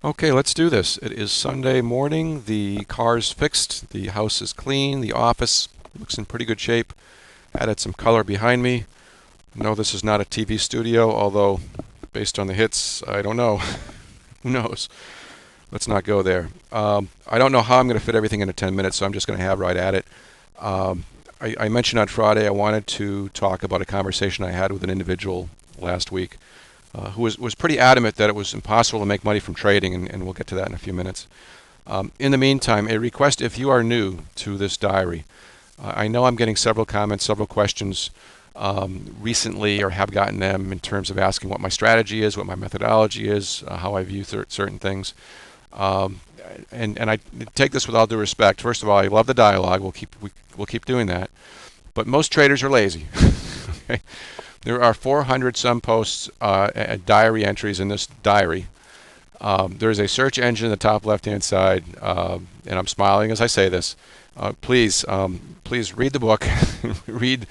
Okay, let's do this. It is Sunday morning. The car's fixed. The house is clean. The office looks in pretty good shape. Added some color behind me. No, this is not a TV studio, although based on the hits, I don't know. Who knows? Let's not go there. I don't know how I'm going to fit everything into 10 minutes, so I'm just going to have right at it. Um, I mentioned on Friday I wanted to talk about a conversation I had with an individual last week who was pretty adamant that it was impossible to make money from trading, and we'll get to that in a few minutes. In the meantime, a request if you are new to this diary. I know I'm getting several comments, several questions recently, or have gotten them in terms of asking what my strategy is, what my methodology is, how I view certain things. Um, and I take this with all due respect. First of all, I love the dialogue. We'll keep doing that. But most traders are lazy. Okay? There are 400 some posts, diary entries in this diary. There's a search engine in the top left-hand side, and I'm smiling as I say this. Please read the book, read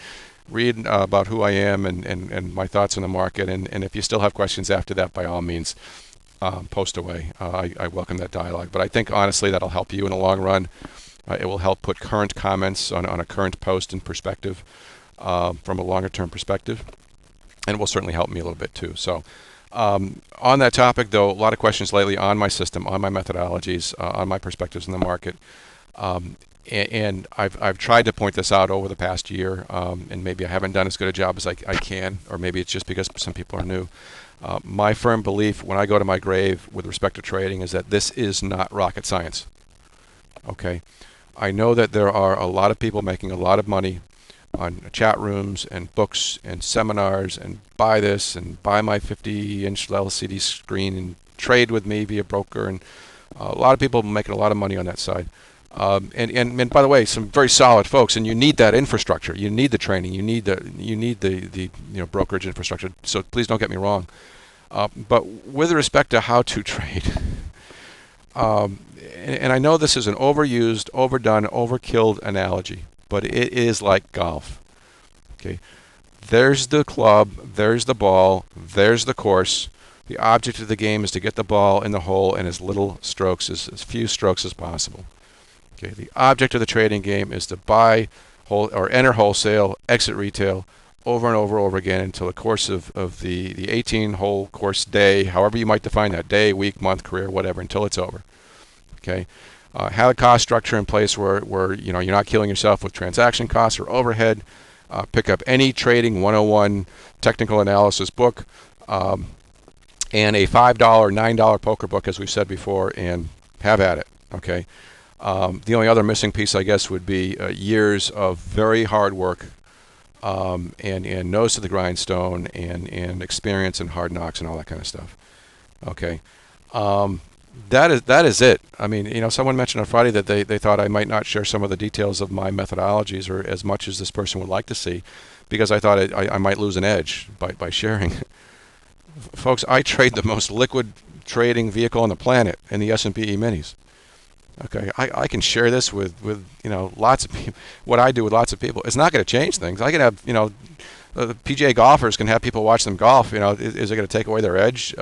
about who I am and my thoughts on the market. And if you still have questions after that, by all means, post away. I welcome that dialogue. But I think honestly that'll help you in the long run. It will help put current comments on a current post in perspective from a longer term perspective, and it will certainly help me a little bit too. So on that topic, though, a lot of questions lately on my system, on my methodologies, on my perspectives in the market. Um, and I've tried to point this out over the past year, and maybe I haven't done as good a job as I can, or maybe it's just because some people are new. My firm belief when I go to my grave with respect to trading is that this is not rocket science. Okay, I know that there are a lot of people making a lot of money on chat rooms and books and seminars and buy this and buy my 50-inch LCD screen and trade with me via broker, and a lot of people making a lot of money on that side. And by the way, some very solid folks, and you need that infrastructure. You need the training. You need the brokerage infrastructure. So please don't get me wrong. But with respect to how to trade, and I know this is an overused, overdone, overkilled analogy, but it is like golf. Okay, there's the club, there's the ball, there's the course. The object of the game is to get the ball in the hole in as little strokes as few strokes as possible. Okay, the object of the trading game is to buy or enter wholesale, exit retail, over and over again until the course of the 18-hole course day, however you might define that day, week, month, career, whatever, until it's over. Okay, have a cost structure in place where you're not killing yourself with transaction costs or overhead. Pick up any trading 101 technical analysis book and a $5, $9 poker book, as we've said before, and have at it. Okay. The only other missing piece, I guess, would be years of very hard work and nose to the grindstone and experience and hard knocks and all that kind of stuff. Okay. That is it. I mean, someone mentioned on Friday that they thought I might not share some of the details of my methodologies or as much as this person would like to see, because I thought I might lose an edge by sharing. Folks, I trade the most liquid trading vehicle on the planet in the S&P E-minis. Okay, I can share this with lots of people. What I do with lots of people, it's not going to change things. I can have the PGA golfers can have people watch them golf. Is it going to take away their edge?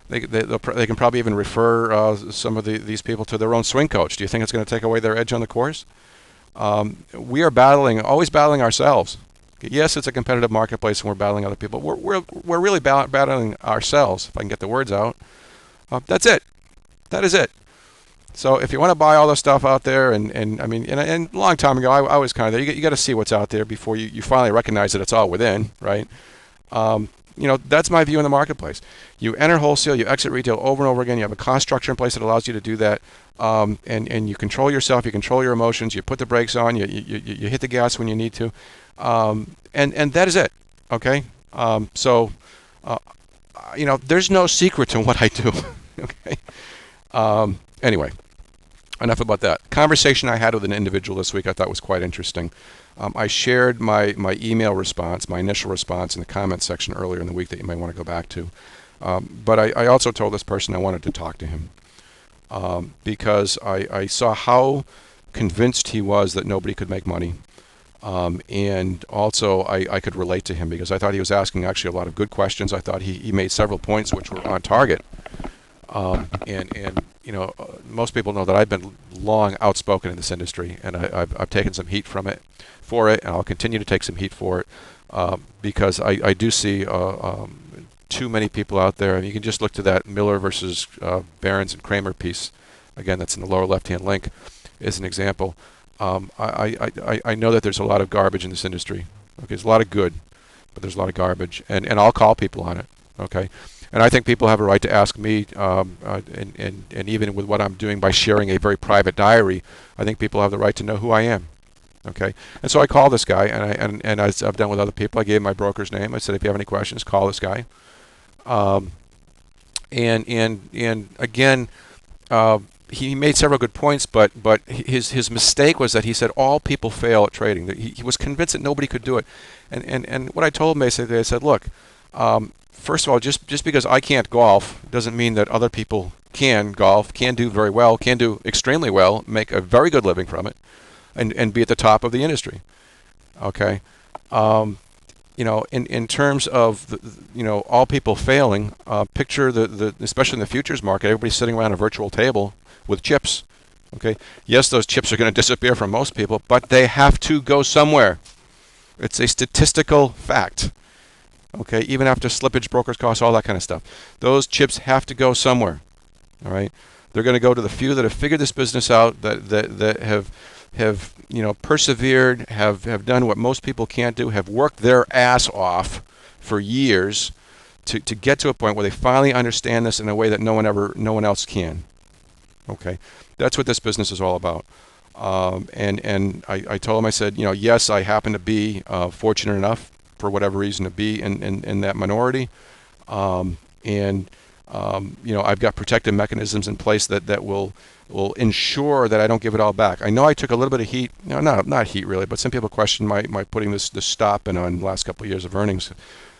They can probably even refer some of these people to their own swing coach. Do you think it's going to take away their edge on the course? We are always battling ourselves. Yes, it's a competitive marketplace, and we're battling other people. We're really battling ourselves. If I can get the words out, that's it. That is it. So if you want to buy all the stuff out there, and a long time ago, I was kind of there. You got to see what's out there before you finally recognize that it's all within, right? That's my view in the marketplace. You enter wholesale, you exit retail over and over again. You have a cost structure in place that allows you to do that, and you control yourself. You control your emotions. You put the brakes on. You hit the gas when you need to, and that is it. Okay. There's no secret to what I do. Okay. Anyway, enough about that. Conversation I had with an individual this week I thought was quite interesting. I shared my email response, my initial response in the comments section earlier in the week that you may want to go back to. But I also told this person I wanted to talk to him because I saw how convinced he was that nobody could make money. And also I could relate to him because I thought he was asking actually a lot of good questions. I thought he made several points which were on target. And most people know that I've been long outspoken in this industry, and I've taken some heat for it, and I'll continue to take some heat for it because I do see too many people out there. I mean, you can just look to that Miller versus Behrens and Kramer piece. Again, that's in the lower left-hand link, as an example. I know that there's a lot of garbage in this industry. Okay, there's a lot of good, but there's a lot of garbage, and I'll call people on it. Okay, and I think people have a right to ask me, and even with what I'm doing by sharing a very private diary, I think people have the right to know who I am. Okay, and so I call this guy, and as I've done with other people, I gave him my broker's name. I said, if you have any questions, call this guy. And again, he made several good points, but his mistake was that he said all people fail at trading. That he was convinced that nobody could do it, and what I told him basically, I said, look, first of all, just because I can't golf doesn't mean that other people can golf, can do very well, can do extremely well, make a very good living from it, and be at the top of the industry. Okay. In terms of all people failing, picture especially in the futures market, everybody's sitting around a virtual table with chips. Okay, yes, those chips are going to disappear from most people, but they have to go somewhere. It's a statistical fact. Okay, even after slippage, brokers costs, all that kind of stuff, those chips have to go somewhere. All right, they're going to go to the few that have figured this business out, that have persevered, have done what most people can't do, have worked their ass off for years to get to a point where they finally understand this in a way that no one else can. Okay, that's what this business is all about. And I told him, I said, yes, I happen to be fortunate enough for whatever reason to be in that minority, and I've got protective mechanisms in place that will ensure that I don't give it all back. I know I took a little bit of heat, not heat really, but some people questioned my putting this stop in on the last couple of years of earnings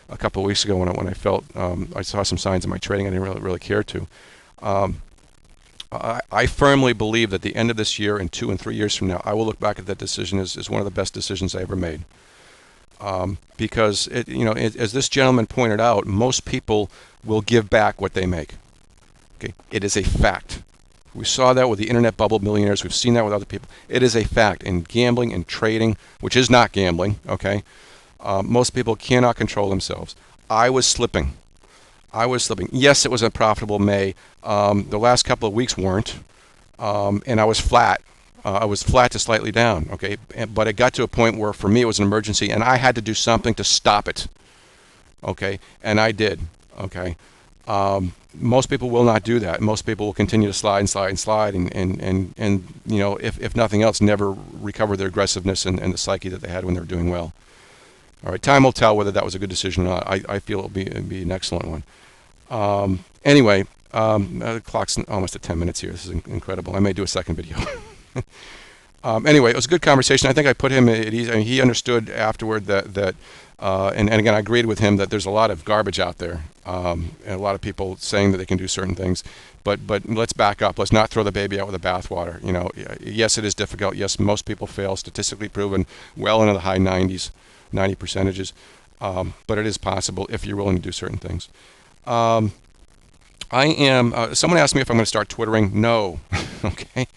a couple of weeks ago when I felt I saw some signs in my trading I didn't really care to. I firmly believe that the end of this year and 2 and 3 years from now, I will look back at that decision as one of the best decisions I ever made. Because as this gentleman pointed out, most people will give back what they make. Okay, it is a fact. We saw that with the internet bubble millionaires. We've seen that with other people. It is a fact in gambling and trading, which is not gambling. Okay, most people cannot control themselves. I was slipping. Yes, it was a profitable May. The last couple of weeks weren't, and I was flat. I was flat to slightly down. Okay, but it got to a point where for me it was an emergency, and I had to do something to stop it. Okay, and I did. Okay, most people will not do that. Most people will continue to slide, and if nothing else, never recover their aggressiveness and the psyche that they had when they were doing well. All right, time will tell whether that was a good decision or not. I feel it'll be an excellent one. Anyway, the clock's almost at 10 minutes here. This is incredible. I may do a second video. Anyway, it was a good conversation. I think I put him at ease. I mean, he understood afterward that and again, I agreed with him that there's a lot of garbage out there, and a lot of people saying that they can do certain things. But let's back up. Let's not throw the baby out with the bathwater. Yes, it is difficult. Yes, most people fail, statistically proven, well into the high 90s, 90 percentages. But it is possible if you're willing to do certain things. I am. Someone asked me if I'm going to start Twittering. No. Okay.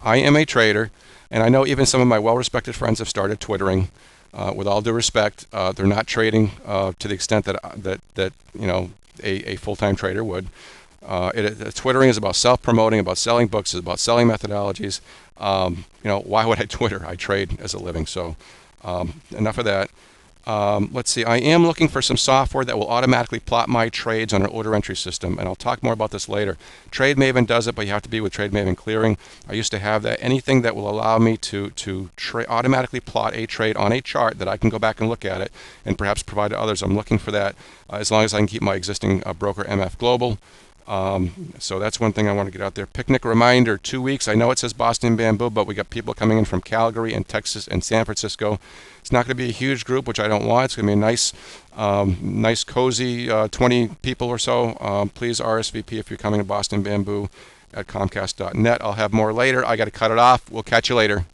I am a trader, and I know even some of my well-respected friends have started Twittering. With all due respect, they're not trading to the extent that a full-time trader would. Twittering is about self-promoting, about selling books, is about selling methodologies. Why would I Twitter? I trade as a living. So enough of that. Let's see. I am looking for some software that will automatically plot my trades on an order entry system, and I'll talk more about this later. TradeMaven does it, but you have to be with TradeMaven Clearing. I used to have that. Anything that will allow me to automatically plot a trade on a chart that I can go back and look at it and perhaps provide to others. I'm looking for that as long as I can keep my existing broker MF Global. So that's one thing I want to get out there. Picnic reminder, 2 weeks. I know it says Boston Bamboo, but we got people coming in from Calgary and Texas and San Francisco. It's not going to be a huge group, which I don't want. It's going to be a nice, cozy 20 people or so. Please RSVP if you're coming to Boston Bamboo at Comcast.net. I'll have more later. I got to cut it off. We'll catch you later.